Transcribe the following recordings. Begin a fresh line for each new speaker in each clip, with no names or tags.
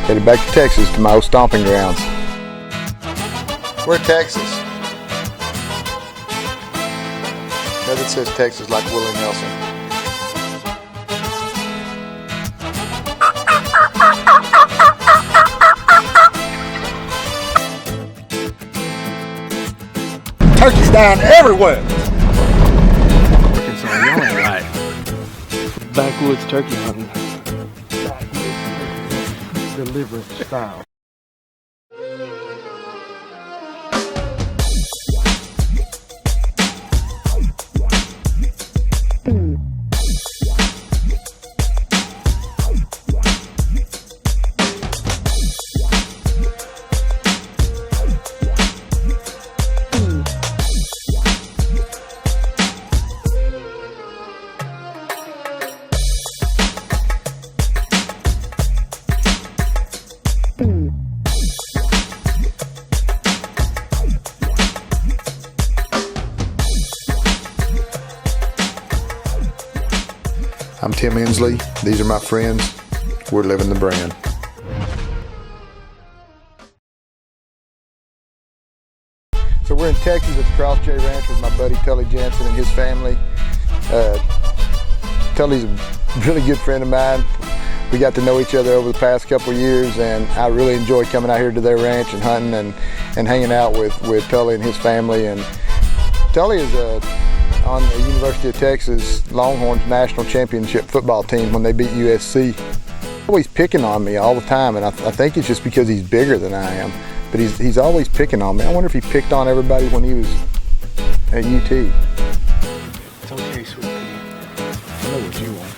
Headed back to Texas to my old stomping grounds. We're in Texas. Nothing says Texas like Willie Nelson. Turkeys down everywhere.
So you ain't right. Backwoods turkey hunting.
Deliberate style. I'm Tim Inslee. These are my friends. We're living the brand. So we're in Texas at the Cross J Ranch with my buddy Tully Jansen and his family. Tully's a really good friend of mine. We got to know each other over the past couple of years, and I really enjoy coming out here to their ranch and hunting and hanging out with Tully and his family. And Tully is on the University of Texas Longhorns national championship football team when they beat USC. Always picking on me all the time, and I think it's just because he's bigger than I am. But he's always picking on me. I wonder if he picked on everybody when he was at UT.
It's okay, sweet pea. I know what you want.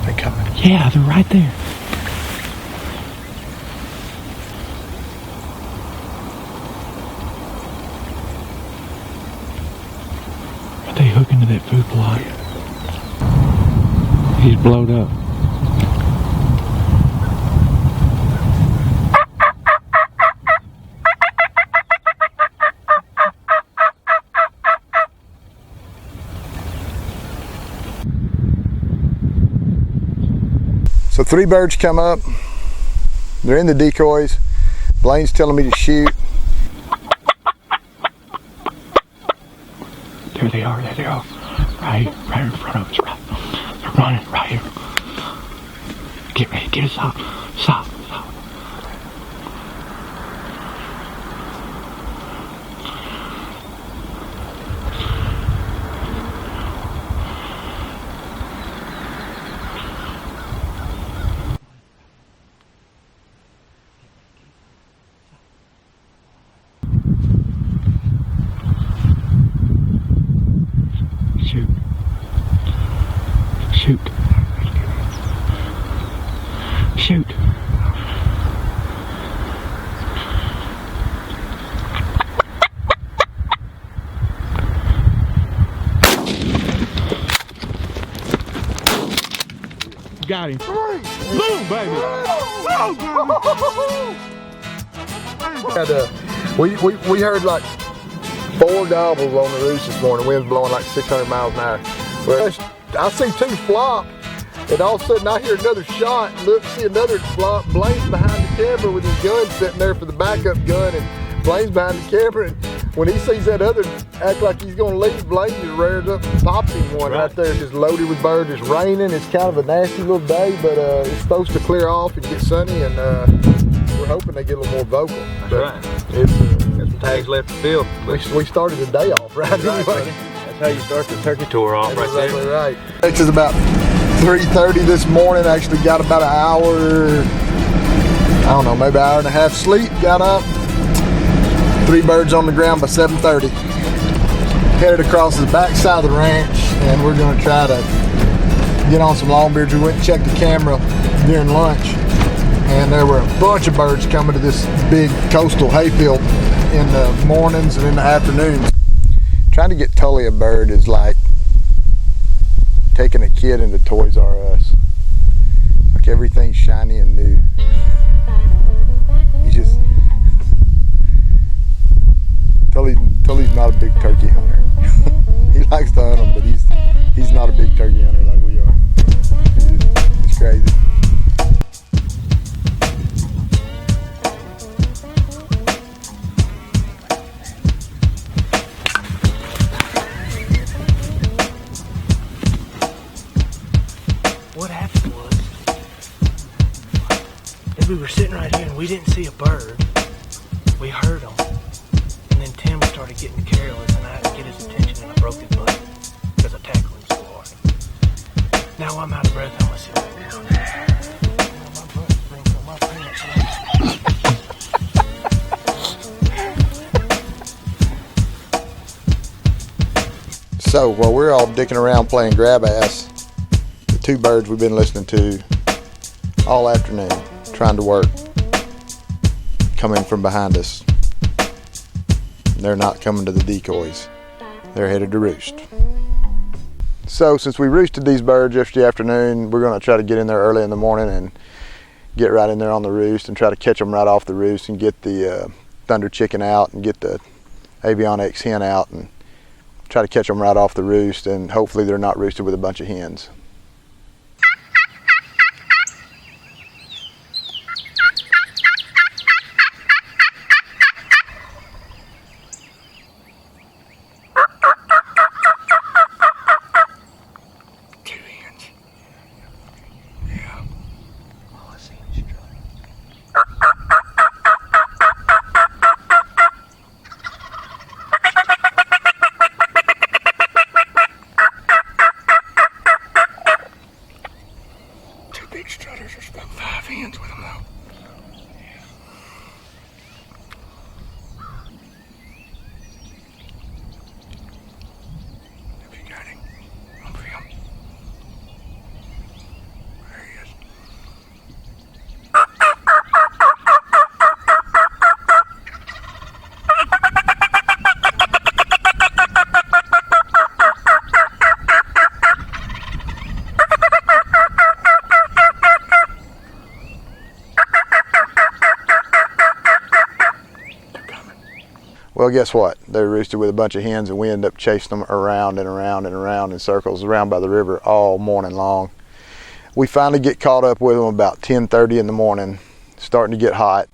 They're coming. Yeah, they're right there. Are they hooking to that food plot? He's blowed up.
So 3 birds come up. They're in the decoys. Blaine's telling me to shoot.
There they are, there they are. Right in front of us, right. They're running right here. Get ready, get us out. Stop. Shoot. Got him. Boom, baby.
We heard like 4 gobbles on the roost this morning. Wind blowing like 600 miles an hour. Well, I see 2 flop, and all of a sudden I hear another shot. Look, see another flop. Blaine's behind the camera with his gun sitting there for the backup gun, and Blaine's behind the camera. And when he sees that other act like he's gonna leave, Blaine just rears up and pops him one right there, just loaded with birds. It's raining. It's kind of a nasty little day, but it's supposed to clear off and get sunny, and we're hoping they get a little more vocal.
That's right.
It's
got some tags left to fill.
we started the day off right anyway.
That's how you start the turkey tour off.
That's
right
exactly
there.
right. It's about 3:30 this morning. Actually got about an hour, I don't know, maybe an hour and a half sleep. Got up, 3 birds on the ground by 7:30. Headed across the back side of the ranch, and we're gonna try to get on some longbeards. We went and checked the camera during lunch, and there were a bunch of birds coming to this big coastal hayfield in the mornings and in the afternoons. Trying to get Tully a bird is like taking a kid into Toys R Us. Like everything's shiny and new. Tully's not a big turkey hunter. He likes to hunt them, but He's not a big turkey hunter like we are. It's crazy.
What happened was, as we were sitting right here and we didn't see a bird, we heard them. And then Tim started getting careless and I had to get his attention and I broke his butt because I tackled him so hard. Now I'm out of breath. I'm gonna sit right down there. My butt springs on my pants.
So while we're all dicking around playing grab ass, the two birds we've been listening to all afternoon trying to work come in from behind us. They're not coming to the decoys. They're headed to roost. So since we roosted these birds yesterday afternoon, we're going to try to get in there early in the morning and get right in there on the roost and try to catch them right off the roost and get the Thunder chicken out and get the Avian X hen out and try to catch them right off the roost, and hopefully they're not roosted with a bunch of hens.
Big strutters, there's about 5 hens with them though. Have you got him? Look for him. There he is.
Well, guess what? They roosted with a bunch of hens and we ended up chasing them around and around and around in circles around by the river all morning long. We finally get caught up with them about 10:30 in the morning, starting to get hot.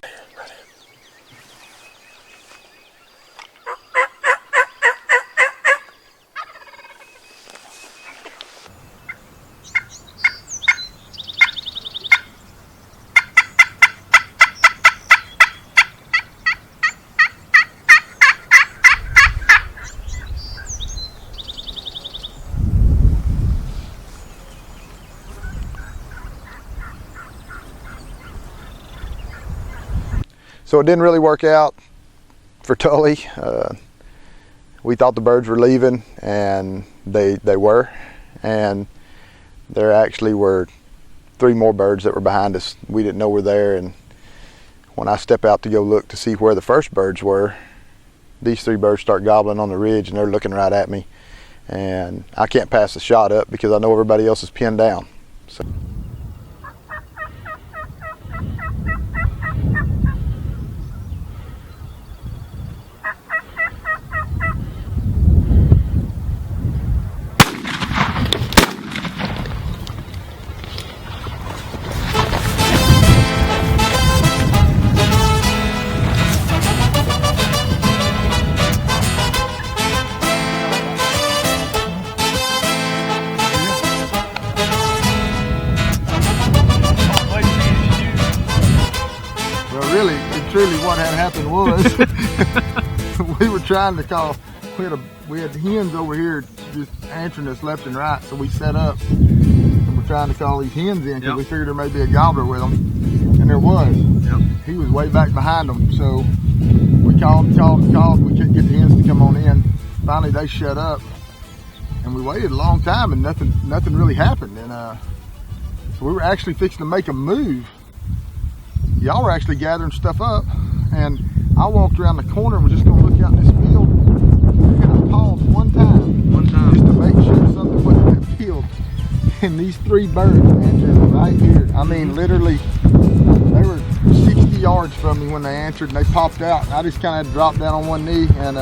So it didn't really work out for Tully. We thought the birds were leaving, and they were. And there actually were 3 more birds that were behind us. We didn't know were there. And when I step out to go look to see where the first birds were, these 3 birds start gobbling on the ridge, and they're looking right at me. And I can't pass the shot up because I know everybody else is pinned down. So. Really, and truly what had happened was we were trying to call, we had hens over here just answering us left and right, so we set up and we're trying to call these hens in because we figured there may be a gobbler with them, and there was. He was way back behind them, so we called, we couldn't get the hens to come on in. Finally they shut up, and we waited a long time and nothing really happened, and so we were actually fixing to make a move. Y'all were actually gathering stuff up, and I walked around the corner and was just going to look out in this field, and I paused one time just to make sure something wasn't in that field, and these 3 birds answered right here. I mean, literally, they were 60 yards from me when they answered, and they popped out, and I just kind of had to drop down on one knee and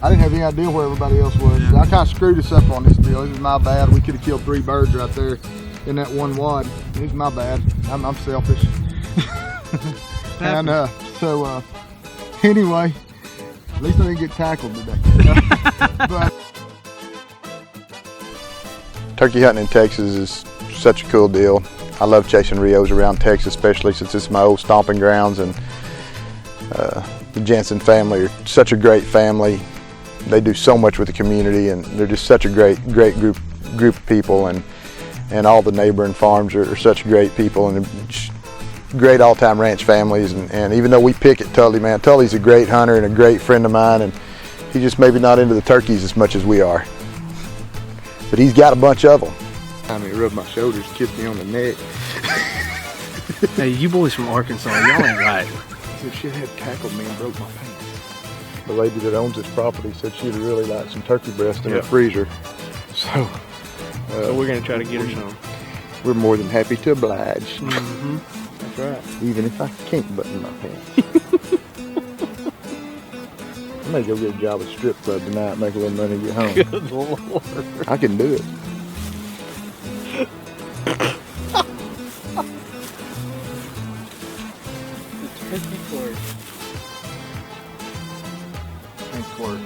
I didn't have any idea where everybody else was. I kind of screwed us up on this deal. This is my bad. We could have killed 3 birds right there in that one wad. This is my bad. I'm selfish. And so anyway, at least I didn't get tackled today. But turkey hunting in Texas is such a cool deal. I love chasing Rios around Texas, especially since it's my old stomping grounds, and the Jensen family are such a great family. They do so much with the community, and they're just such a great group of people, and all the neighboring farms are such great people, and just great all-time ranch families. And even though we pick at Tully, man, Tully's a great hunter and a great friend of mine, and he's just maybe not into the turkeys as much as we are. But he's got a bunch of them. I mean, he rubbed my shoulders, kissed me on the neck.
Hey, you boys from Arkansas, y'all ain't right.
This shit had tackled me and broke my pants. The lady that owns this property said she'd really like some turkey breast in the freezer. So
we're gonna try to get her some.
We're more than happy to oblige.
Mm-hmm. That's right.
Even if I can't button my pants. I may go get a job at a strip club tonight, make a little money, and get home.
Good Lord.
I can do it.
Turkey court.
Thanks, Quirt.